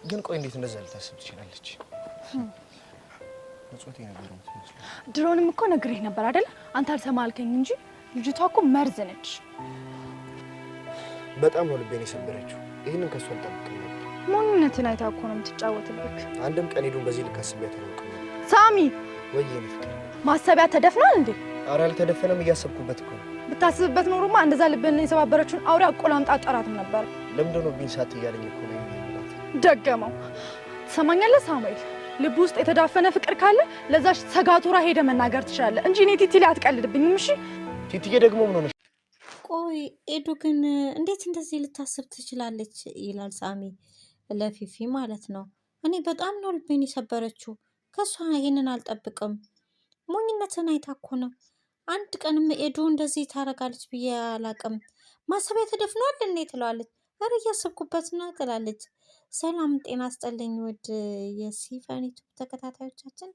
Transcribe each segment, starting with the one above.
ግን ቆይ እንዴት እንደዛ ልታስብ ትችላለች? ንጹህ ነገር ነው ትመስለው። ድሮንም እኮ ነግሬህ ነበር አይደል? አንተ አልሰማልከኝ እንጂ ልጅቷ እኮ መርዝ ነች። በጣም ነው ልቤን የሰበረችው። ይሄንን ከሷ አልጠብቅም ነበር። ሞኝነትን አይታ እኮ ነው የምትጫወትብክ። አንድም ቀን ሄዱን በዚህ ልክ አስቤያት አላውቅም ነበር። ሳሚ ወይ የኔ ፍቅር ማሰቢያ ተደፍኗል እንዴ? ኧረ አልተደፈነም፣ እያሰብኩበት እኮ ነው። ብታስብበት ኖሮማ እንደዛ ልብን የሰባበረችውን አውሬ አቆላምጣ አጠራትም ነበር። ለምንድን ነው ቢን ሳት እያለኝ እኮ ነው የሚላት። ደገመው። ትሰማኛለህ ሳሙኤል? ልብ ውስጥ የተዳፈነ ፍቅር ካለ ለዛች ሰጋቱራ ሄደ መናገር ትችላለህ እንጂ እኔ ቲቲ ላይ አትቀልድብኝም። እሺ ቲቲዬ ደግሞ ምን ሆነሽ? ቆይ ኤዱ ግን እንዴት እንደዚህ ልታስብ ትችላለች? ይላል ሳሚ ለፊፊ ማለት ነው። እኔ በጣም ነው ልቤን የሰበረችው። ከሷ ይሄንን አልጠብቅም። ሞኝነትን አይታ እኮ ነው። አንድ ቀንም ኤዱ እንደዚህ ታረጋለች ብዬ አላቅም። ማሰቢያ ተደፍኗል እንዴ ትለዋለች። ኧረ እያሰብኩበት ነው ትላለች። ሰላም ጤና አስጠለኝ ውድ የሲፈኒቱ ተከታታዮቻችን፣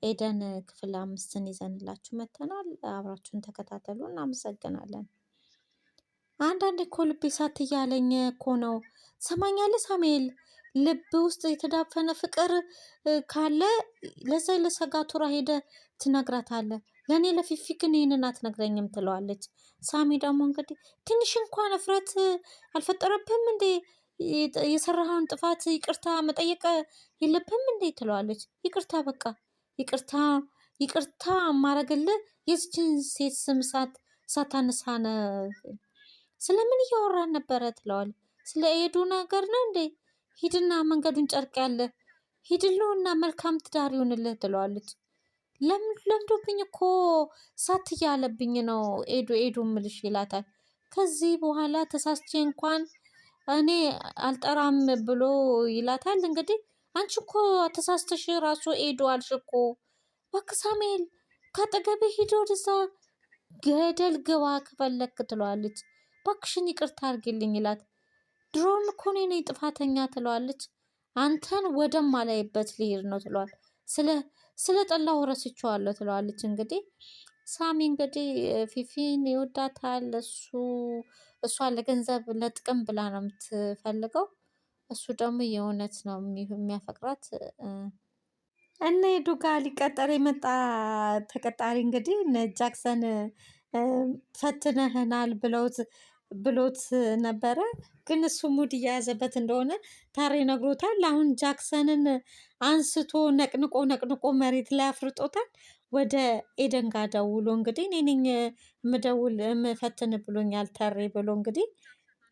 ኤደን ክፍል 5ን ይዘንላችሁ መተናል። አብራችሁን ተከታተሉ። እናመሰግናለን። አንዳንድ እኮ ልቤ ሳት እያለኝ እኮ ነው። ሰማኛለህ ሳሙኤል? ልብ ውስጥ የተዳፈነ ፍቅር ካለ ለዛ ለሰጋቱራ ሄደ ትነግራታለህ። ለእኔ ለፊፊ ግን ይህንን አትነግረኝም ትለዋለች። ሳሚ ደግሞ እንግዲህ ትንሽ እንኳን እፍረት አልፈጠረብህም እንዴ? የሰራኸውን ጥፋት ይቅርታ መጠየቅ የለብህም እንዴ ትለዋለች። ይቅርታ በቃ ይቅርታ ይቅርታ ማረግልህ የዚችን ሴት ስም ሳታነሳ ነው። ስለምን እያወራን ነበረ ትለዋለች። ስለ ኤዱ ነገር ነው እንዴ? ሂድና መንገዱን ጨርቅ ያለ ሂድልውና መልካም ትዳር ይሁንልህ ትለዋለች። ለምዶብኝ እኮ ሳት እያለብኝ ነው ኤዱ ኤዱ ምልሽ ይላታል። ከዚህ በኋላ ተሳስቼ እንኳን እኔ አልጠራም ብሎ ይላታል። እንግዲህ አንቺ እኮ ተሳስተሽ ራሱ ኤዱ አልሽ እኮ። እባክህ ሳሙኤል ካጠገቤ ሂድ፣ ወደዛ ገደል ግባ ከፈለክ ትለዋለች። እባክሽን ይቅርታ አድርጊልኝ ይላት። ድሮም እኮ እኔ ነኝ ጥፋተኛ ትለዋለች። አንተን ወደማላይበት ልሄድ ነው ትለዋል። ስለ ጠላሁ ረስቼዋለሁ ትለዋለች። እንግዲህ ሳሚ እንግዲህ ፊፊን ይወዳታል። እሷ ለገንዘብ ለጥቅም ብላ ነው የምትፈልገው። እሱ ደግሞ የእውነት ነው የሚያፈቅራት። እነ ኤዱ ጋር ሊቀጠር የመጣ ተቀጣሪ እንግዲህ እነ ጃክሰን ፈትነህናል ብሎት ነበረ። ግን እሱ ሙድ እየያዘበት እንደሆነ ታሬ ነግሮታል። አሁን ጃክሰንን አንስቶ ነቅንቆ መሬት ላይ አፍርጦታል። ወደ ኤደን ጋር ደውሎ እንግዲህ እኔ ነኝ የምፈትን ብሎኛል ታሬ ብሎ እንግዲህ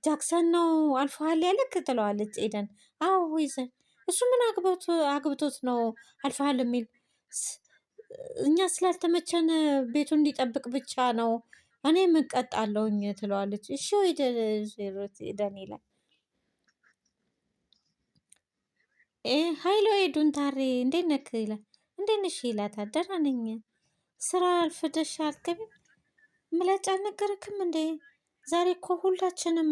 ጃክሰን ነው አልፎሃል ያለክ ትለዋለች ኤደን። አዎ ይዘን እሱ ምን አግብቶት ነው አልፎሃል የሚል? እኛ ስላልተመቸን ቤቱ እንዲጠብቅ ብቻ ነው እኔ ምቀጣለሁኝ ትለዋለች። እሺ ኤደን ይላል። ሀይሎ ኤዱን ታሬ እንዴት ነክ ይላል። እንዴት ነሽ ይላታል። ደህና ነኝ። ስራ አልፍደሽ አልገቢም? ምላጭ አልነገረክም እንዴ? ዛሬ እኮ ሁላችንም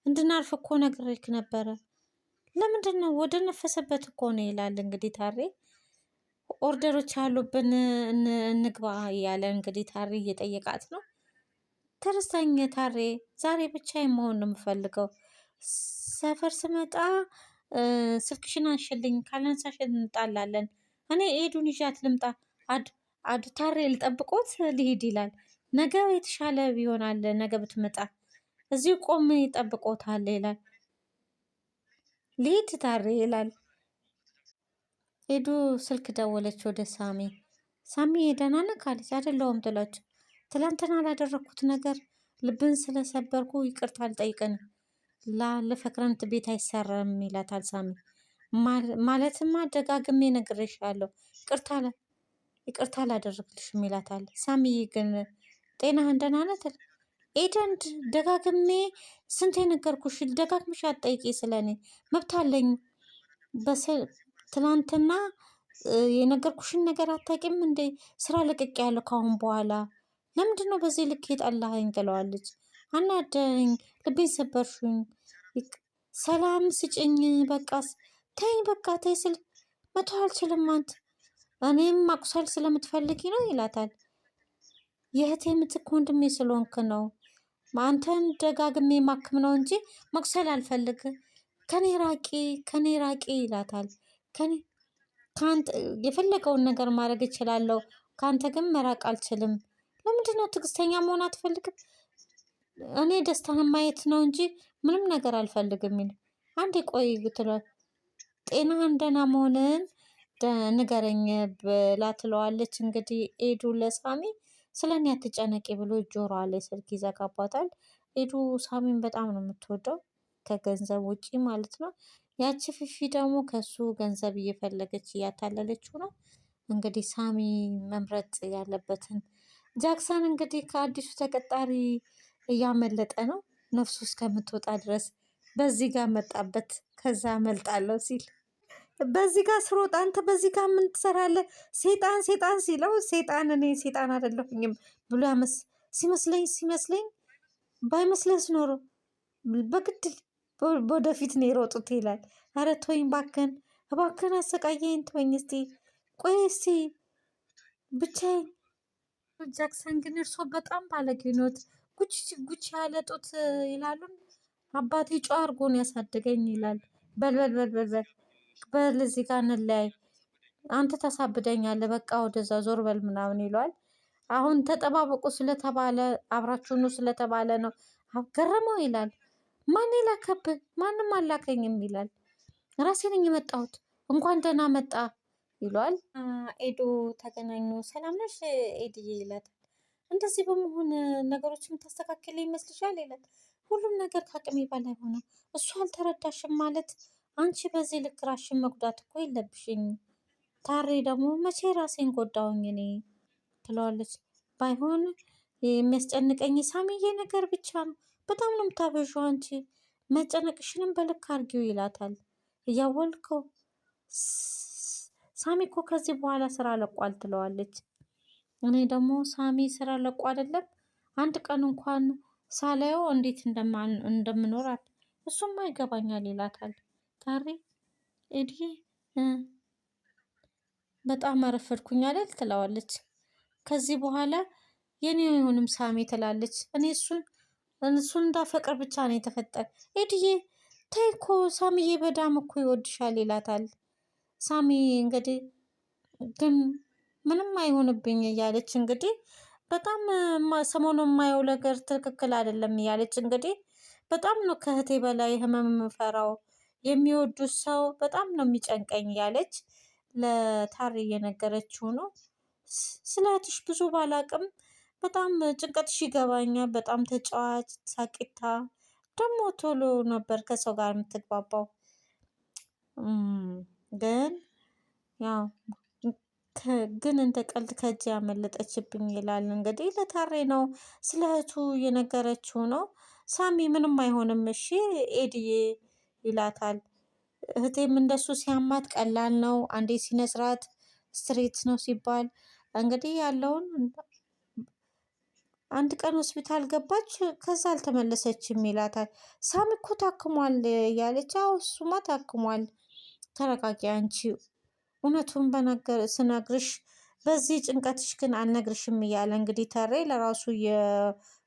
እንድናርፍ እኮ ነግሬክ ነበረ። ለምንድን ነው? ወደ ነፈሰበት እኮ ነው ይላል። እንግዲህ ታሬ ኦርደሮች አሉብን እንግባ እያለ እንግዲህ ታሬ እየጠየቃት ነው። ተረሳኝ ታሬ፣ ዛሬ ብቻዬን መሆን ነው የምፈልገው። ሰፈር ስመጣ ስልክሽን አንሽልኝ፣ ካላነሳሽ እንጣላለን። እኔ ኤዱን ይዣት ልምጣ። ታሬ ልጠብቆት ልሂድ ይላል። ነገ የተሻለ ይሆናል። ነገ ብትመጣ እዚሁ ቆም ይጠብቆታል ይላል። ልሂድ ታሬ ይላል። ኤዱ ስልክ ደወለች ወደ ሳሚ። ሳሚ ደህና ነህ ካለች አይደለሁም ትላቸው። ትላንትና ላደረግኩት ነገር ልብን ስለሰበርኩ ይቅርታ አልጠይቅን ላለፈ ክረምት ቤት አይሰራም ይላታል ሳሚ። ማለትማ ደጋግሜ ነግሬሻለሁ ይቅርታ አላደረግልሽም ይላታል ሳሚ። ግን ጤናህን ደህና ነህ? ኤደን ደጋግሜ ስንት የነገርኩሽ፣ ደጋግምሽ አትጠይቂ ስለኔ። መብት አለኝ። ትናንትና የነገርኩሽን ነገር አታውቂም እንዴ? ስራ ለቅቄ ያለሁ ካሁን በኋላ ለምንድን ነው በዚህ ልክ የጠላኸኝ? ትለዋለች። አናደኝ፣ ልቤን ሰበርሽኝ፣ ሰላም ስጭኝ፣ በቃ ተይኝ፣ በቃ ተይ ስል መተው አልችልም። አንተ እኔም ማቁሰል ስለምትፈልጊ ነው ይላታል። የእህቴ ምትክ ወንድሜ ስለሆንክ ነው። አንተን ደጋግሜ ማክም ነው እንጂ መቁሰል አልፈልግ። ከኔ ራቂ ይላታል። ከኔ ከአንተ የፈለገውን ነገር ማድረግ እችላለሁ፣ ከአንተ ግን መራቅ አልችልም። ለምንድን ነው ትዕግስተኛ መሆን አትፈልግም? እኔ ደስታህን ማየት ነው እንጂ ምንም ነገር አልፈልግም ይል። አንዴ ቆይ ትሏል። ጤናህን ደህና መሆንን ንገረኝ ብላ ትለዋለች። እንግዲህ ኤዱ ለሳሚ ስለ እኔ አትጨነቂ ብሎ ጆሮዋ ላይ ስልክ ይዘጋባታል። ኤዱ ሳሚን በጣም ነው የምትወደው ከገንዘብ ውጪ ማለት ነው። ያቺ ፊፊ ደግሞ ከሱ ገንዘብ እየፈለገች እያታለለችው ነው። እንግዲህ ሳሚ መምረጥ ያለበትን ጃክሰን እንግዲህ ከአዲሱ ተቀጣሪ እያመለጠ ነው ነፍሱ እስከምትወጣ ድረስ። በዚህ ጋር መጣበት። ከዛ አመልጣለሁ ሲል በዚህ ጋር ስሮጥ አንተ በዚህ ጋር ምን ትሰራለህ? ሴጣን ሴጣን ሲለው ሴጣን እኔ ሴጣን አይደለሁኝም ብሎ ሲመስለኝ ባይመስለስ ኖሮ በግድል ወደፊት ነው የሮጡት ይላል። ኧረ ተወኝ ባክን እባክን አሰቃየኝ ተወኝ እስቲ ቆይ እስቲ ብቻዬን። ጃክሰን ግን እርሶ በጣም ባለጌ ኖት፣ ጉቺ ያለ ጡት ይላሉን አባቴ ጨዋ አድርጎን ያሳደገኝ ይላል። በል በል እዚህ ጋር እንለያይ፣ አንተ ታሳብደኛለህ፣ በቃ ወደዛ ዞር በል ምናምን ይለዋል። አሁን ተጠባበቁ ስለተባለ አብራችሁኑ ስለተባለ ነው ገረመው ይላል። ማን የላከብህ? ማንም አላከኝም ይላል። ራሴ ነኝ የመጣሁት፣ እንኳን ደህና መጣ ይለዋል። ኤዱ ተገናኙ። ሰላም ነሽ ኤድዬ ይላታል። እንደዚህ በመሆን ነገሮችን ታስተካክል ይመስልሻል ይላል። ሁሉም ነገር ከአቅሜ በላይ ሆነ። እሱ አልተረዳሽም ማለት አንቺ በዚህ ልክ ራሽን መጉዳት እኮ የለብሽኝ። ታሬ ደግሞ መቼ ራሴን ጎዳውኝ እኔ ትለዋለች። ባይሆን የሚያስጨንቀኝ ሳሚዬ ነገር ብቻ ነው። በጣም ነው የምታበዥው አንቺ፣ መጨነቅሽንም በልክ አርጊው ይላታል። እያወልከው ሳሚ እኮ ከዚህ በኋላ ስራ ለቋል ትለዋለች። እኔ ደግሞ ሳሚ ስራ ለቆ አይደለም አንድ ቀን እንኳን ሳላየው እንዴት እንደምኖራት እሱማ ይገባኛል ይላታል። ታሬ ኤድዬ በጣም አረፈድኩኝ አይደል ትለዋለች። ከዚህ በኋላ የኔ አይሆንም ሳሚ ትላለች። እኔ እሱን እንዳፈቅር ብቻ ነው የተፈጠረ። ኤድዬ ተይ እኮ ሳሚዬ በጣም እኮ ይወድሻል ይላታል። ሳሚ እንግዲህ ግን ምንም አይሆንብኝ እያለች እንግዲህ በጣም ሰሞኑን የማየው ነገር ትክክል አይደለም እያለች እንግዲህ በጣም ነው ከእህቴ በላይ ህመም የምፈራው፣ የሚወዱት ሰው በጣም ነው የሚጨንቀኝ እያለች ለታሪ እየነገረችው ነው። ስለ እህትሽ ብዙ ባላቅም በጣም ጭንቀትሽ ይገባኛል። በጣም ተጫዋች ሳቂታ፣ ደግሞ ቶሎ ነበር ከሰው ጋር የምትግባባው። ግን ያው ግን እንደ ቀልድ ከእጅ ያመለጠችብኝ ይላል። እንግዲህ ለታሬ ነው ስለ እህቱ እየነገረችው ነው። ሳሚ ምንም አይሆንም እሺ ኤድዬ ይላታል። እህቴም እንደሱ ሲያማት ቀላል ነው፣ አንዴ ሲነስራት ስትሬት ነው ሲባል እንግዲህ ያለውን አንድ ቀን ሆስፒታል ገባች፣ ከዛ አልተመለሰችም ይላታል። ሳሚ እኮ ታክሟል እያለች አዎ እሱማ ታክሟል፣ ተረጋጊ አንቺ እውነቱን ስነግርሽ በዚህ ጭንቀትሽ ግን አልነግርሽም እያለ እንግዲህ ተሬ ለራሱ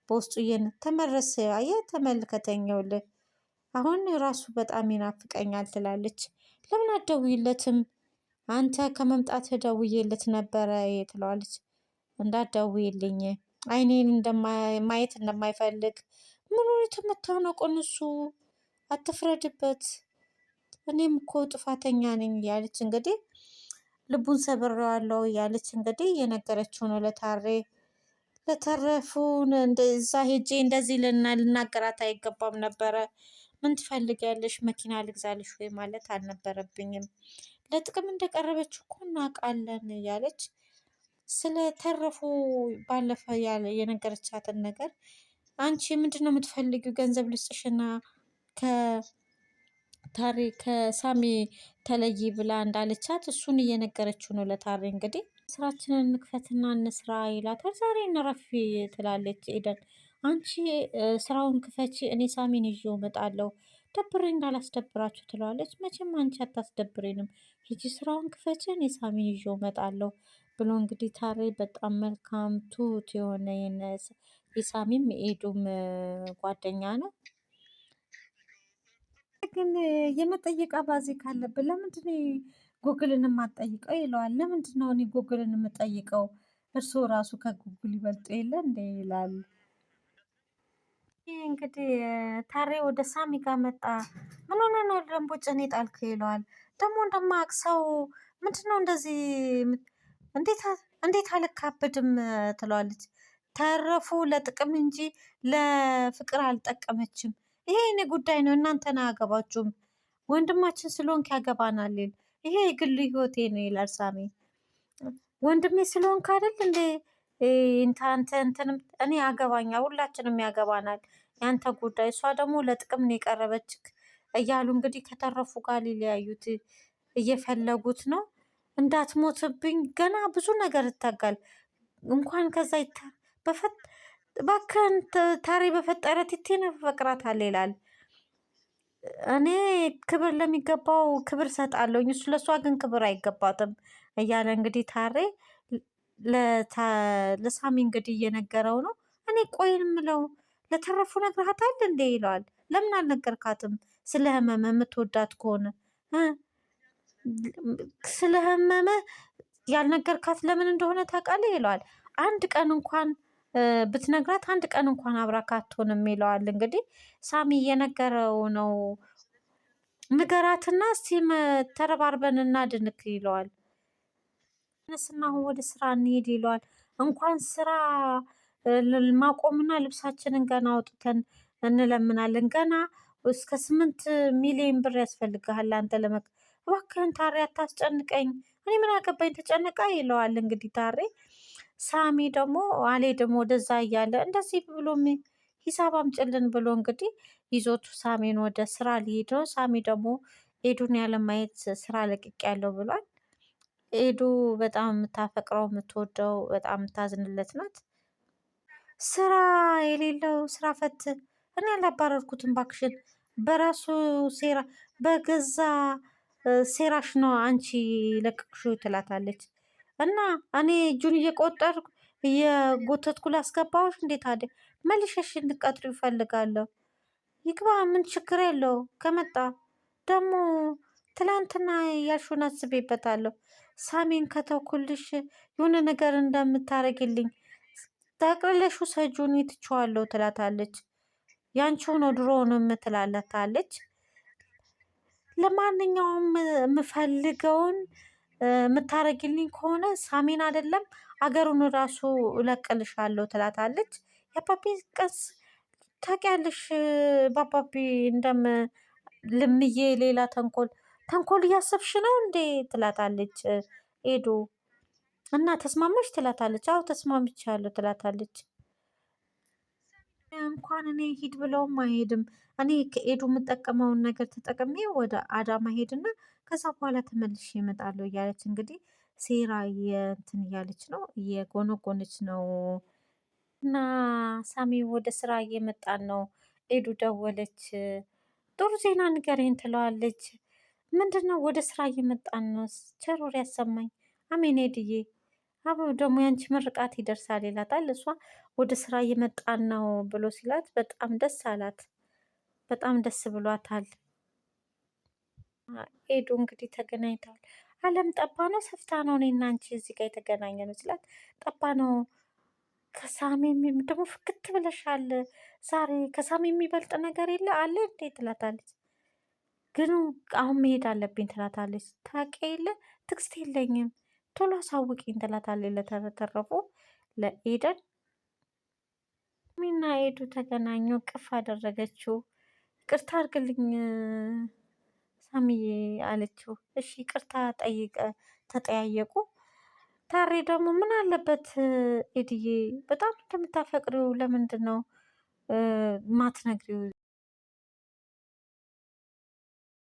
በውስጡ ተመረስ አየ ተመልከተኝ ይኸውልህ አሁን ራሱ በጣም ይናፍቀኛል ትላለች። ለምን አትደውይለትም? አንተ ከመምጣት ደውዬለት ነበረ ትለዋለች። እንዳትደውይልኝ አይኔን ማየት እንደማይፈልግ ምን ሆነህ የምታነቀው እሱ አትፍረድበት፣ እኔም እኮ ጥፋተኛ ነኝ እያለች እንግዲህ ልቡን ሰብሬዋለሁ እያለች እንግዲህ እየነገረችው ነው ለታሬ። ለተረፉን እዛ ሄጄ እንደዚህ ልናገራት አይገባም ነበረ። ምን ትፈልጊያለሽ? መኪና ልግዛልሽ ወይ ማለት አልነበረብኝም። ለጥቅም እንደቀረበችው እኮ እናውቃለን እያለች ስለተረፉ ባለፈ የነገረቻትን ነገር አንቺ ምንድን ነው የምትፈልጊው? ገንዘብ ልስጥሽና ታሬ ከሳሚ ተለይ ብላ እንዳለቻት እሱን እየነገረችው ነው ለታሬ። እንግዲህ ስራችንን እንክፈትና እንስራ ይላታል። ዛሬ እንረፍ ትላለች ኤደን። አንቺ ስራውን ክፈቺ፣ እኔ ሳሚን ይዤው እመጣለሁ፣ ደብሬ እንዳላስደብራችሁ ትለዋለች። መቼም አንቺ አታስደብሬንም፣ ሂጂ ስራውን ክፈቺ፣ እኔ ሳሚን ይዤው እመጣለሁ ብሎ እንግዲህ ታሬ በጣም መልካም ትሁት የሆነ የሳሚም የኤዱም ጓደኛ ነው። ግን የመጠየቅ አባዜ ካለብን ለምንድን ነው ጉግልን የማትጠይቀው ይለዋል። ለምንድን ነው እኔ ጉግልን የምጠይቀው? እርስዎ ራሱ ከጉግል ይበልጡ የለ እንደ ይላል። ይህ እንግዲህ ታሬ ወደ ሳሚ ጋር መጣ። ምን ሆነ ነው ደንቦ ጭኔ ጣልክ ይለዋል። ደግሞ እንደማያውቅ ሰው ምንድን ነው እንደዚህ እንዴት አልካበድም ትለዋለች። ተረፉ ለጥቅም እንጂ ለፍቅር አልጠቀመችም። ይሄ የኔ ጉዳይ ነው፣ እናንተን አያገባችሁም። ወንድማችን ስለሆንክ ያገባናል። ይሄ የግል ህይወቴ ነው ይላል ሳሚ። ወንድሜ ስለሆንክ አይደል እንዴ እንትንም እኔ ያገባኛል፣ ሁላችንም ያገባናል፣ ያንተ ጉዳይ። እሷ ደግሞ ለጥቅም ነው የቀረበች እያሉ እንግዲህ ከተረፉ ጋር ሊለያዩት እየፈለጉት ነው። እንዳትሞትብኝ ገና ብዙ ነገር ይታጋል። እንኳን ከዛ እባክህን ታሬ በፈጠረ ቲቴን እፈቅራታለሁ ይላል። እኔ ክብር ለሚገባው ክብር ሰጣለሁኝ፣ እሱ ለእሷ ግን ክብር አይገባትም እያለ እንግዲህ ታሬ ለሳሚ እንግዲህ እየነገረው ነው። እኔ ቆይ የምለው ለተረፉ ነግረሃታል እንዴ ይለዋል። ለምን አልነገርካትም? ስለ ህመም የምትወዳት ከሆነ ስለ ህመመ ያልነገርካት ለምን እንደሆነ ታውቃለህ ይለዋል። አንድ ቀን እንኳን ብትነግራት አንድ ቀን እንኳን አብራክ አትሆንም ይለዋል። እንግዲህ ሳሚ እየነገረው ነው። ንገራትና እስቲ ተረባርበን እናድንክ ይለዋል። ነስና አሁን ወደ ስራ እንሄድ ይለዋል። እንኳን ስራ ማቆምና ልብሳችንን ገና አውጥተን እንለምናለን። ገና እስከ 8 ሚሊዮን ብር ያስፈልግሃል አንተ እባክህን ታሬ አታስጨንቀኝ፣ እኔ ምን አገባኝ ተጨነቃ ይለዋል። እንግዲህ ታሬ ሳሚ ደግሞ አልሄድም ወደዛ እያለ እንደዚህ ብሎ ሂሳብ አምጭልን ብሎ እንግዲህ ይዞቱ ሳሚን ወደ ስራ ሊሄድ ነው። ሳሚ ደግሞ ኤዱን ያለማየት ስራ ለቅቅ ያለው ብሏል። ኤዱ በጣም የምታፈቅረው የምትወደው በጣም የምታዝንለት ናት። ስራ የሌለው ስራ ፈት እኔ ያላባረርኩትን ባክሽን፣ በራሱ ሴራ በገዛ ሴራሽ ነው አንቺ ለቅቅሽው ትላታለች። እና እኔ እጁን እየጎተትኩ ላስገባዎች እንዴት አደ መልሸሽ እንድቀጥሩ ይፈልጋለሁ። ይግባ ምን ችግር የለው ከመጣ ደግሞ ትላንትና ያልሽውን አስቤበታለሁ። ሳሚን ከተውኩልሽ የሆነ ነገር እንደምታረግልኝ ጠቅልለሽ ውሰጂው እኔ ትቼዋለሁ ትላታለች። ያንቺው ነው ድሮውንም ትላታለች። ለማንኛውም የምፈልገውን የምታረግልኝ ከሆነ ሳሚን አይደለም አገሩን ራሱ እለቅልሻለሁ ትላታለች። የአባቢ ቀስ ታውቂያለሽ በአባቢ ልምዬ ሌላ ተንኮል እያሰብሽ ነው እንዴ ትላታለች ኤዱ። እና ተስማማሽ ትላታለች። አዎ ተስማምቻለሁ ትላታለች። እንኳን እኔ ሂድ ብለውም አይሄድም። እኔ ከኤዱ የምጠቀመውን ነገር ተጠቅሜ ወደ አዳማ ሄድና ከዛ በኋላ ተመልሼ እመጣለሁ እያለች እንግዲህ ሴራ እንትን እያለች ነው እየጎነጎነች ነው። እና ሳሚ ወደ ስራ እየመጣን ነው። ኤዱ ደወለች። ጥሩ ዜና ንገረኝ ትለዋለች። ምንድን ነው? ወደ ስራ እየመጣን ነው። ቸር ወሬ ያሰማኝ። አሜን ሄድዬ አቦ ደግሞ ያንቺ ምርቃት ይደርሳል ይላታል። እሷ ወደ ስራ እየመጣን ነው ብሎ ሲላት በጣም ደስ አላት። በጣም ደስ ብሏታል። ኤዱ እንግዲህ ተገናኝተዋል። አለም ጠባ ነው ሰፍታ ነው እኔና አንቺ እዚህ ጋር የተገናኘ ነው ሲላት ጠባ ነው። ከሳሚ ደግሞ ፍክት ብለሻል ዛሬ። ከሳሚ የሚበልጥ ነገር የለ አለ እንዴ ትላታለች። ግን አሁን መሄድ አለብኝ ትላታለች። ታውቂ የለ ትዕግስት የለኝም ቶሎ አሳውቂኝ ትላታለች። ለተረፉ ለኤደን ሚና ኤዱ ተገናኙ። ቅፍ አደረገችው። ቅርታ አድርግልኝ ሳሚዬ አለችው። እሺ ቅርታ ተጠያየቁ። ታሬ ደግሞ ምን አለበት ኤድዬ በጣም እንደምታፈቅሪው ለምንድን ነው ማትነግሪው?